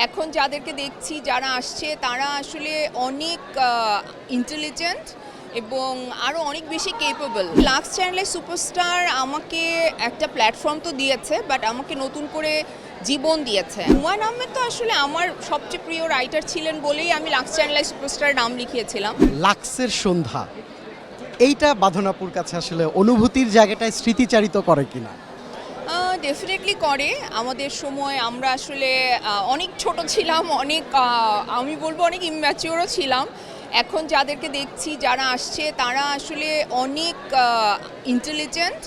এখন যাদেরকে দেখছি যারা আসছে তারা আসলে অনেক ইন্টেলিজেন্ট এবং আরও অনেক বেশি কেপেবল। লাক্স চ্যানেলের সুপারস্টার আমাকে একটা প্ল্যাটফর্ম তো দিয়েছে, বাট আমাকে নতুন করে জীবন দিয়েছে। হুমায়ূন আহমেদ তো আসলে আমার সবচেয়ে প্রিয় রাইটার ছিলেন বলেই আমি লাক্স চ্যানেলের সুপারস্টার নাম লিখিয়েছিলাম। লাক্সের সন্ধ্যা এইটা বাঁধনাপুর কাছে আসলে অনুভূতির জায়গাটায় স্মৃতিচারিত করে কিনা? ডেফিনেটলি করে। আমাদের সময় আমরা আসলে অনেক ছোট ছিলাম, অনেক আমি বলবো অনেক ইম্যাচিওরও ছিলাম। এখন যাদেরকে দেখছি যারা আসছে তারা আসলে অনেক ইন্টেলিজেন্ট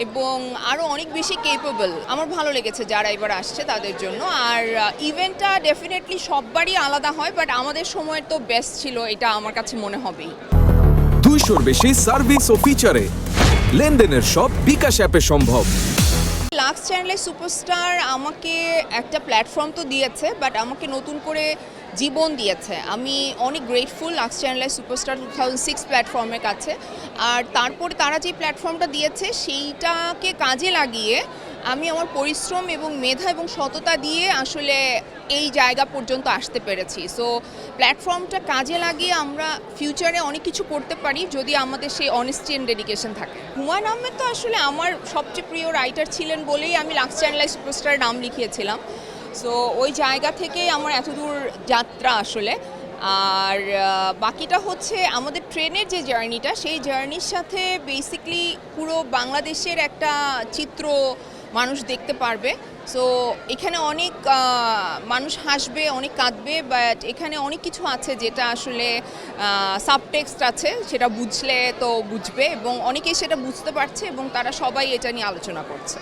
এবং আরও অনেক বেশি কেপেবল। আমার ভালো লেগেছে যারা এবার আসছে তাদের জন্য। আর ইভেন্টটা ডেফিনেটলি সববারই আলাদা হয়, বাট আমাদের সময়ের তো বেস্ট ছিল, এটা আমার কাছে মনে হবেই। 200-র বেশি সার্ভিস ও ফিচারে লেনদেনের সব বিকাশ অ্যাপে সম্ভব। লাক্স চ্যানেলের সুপারস্টার আমাকে একটা প্ল্যাটফর্ম তো দিয়েছে, বাট আমাকে নতুন করে জীবন দিয়েছে। আমি অনেক গ্রেটফুল লাক্স চ্যানেলের সুপারস্টার 2006 প্ল্যাটফর্মের কাছে। আর তারপরে তারা যে প্ল্যাটফর্মটা দিয়েছে সেইটাকে কাজে লাগিয়ে আমি আমার পরিশ্রম এবং মেধা এবং সততা দিয়ে আসলে এই জায়গা পর্যন্ত আসতে পেরেছি। সো প্ল্যাটফর্মটা কাজে লাগিয়ে আমরা ফিউচারে অনেক কিছু করতে পারি যদি আমাদের সেই অনেস্টি অ্যান্ড ডেডিকেশন থাকে। হুমায়ূন আহমেদ তো আসলে আমার সবচেয়ে প্রিয় রাইটার ছিলেন বলেই আমি লাক্স চ্যানেলের সুপারস্টার নাম লিখিয়েছিলাম। সো ওই জায়গা থেকেই আমার এতদূর যাত্রা আসলে। আর বাকিটা হচ্ছে আমাদের ট্রেনের যে জার্নিটা, সেই জার্নির সাথে বেসিকলি পুরো বাংলাদেশের একটা চিত্র মানুষ দেখতে পারবে। সো এখানে অনেক মানুষ হাসবে, অনেক কাঁদবে, বাট এখানে অনেক কিছু আছে যেটা আসলে সাবটেক্সট আছে, সেটা বুঝলে তো বুঝবে এবং অনেকেই সেটা বুঝতে পারছে এবং তারা সবাই এটা নিয়ে আলোচনা করছে।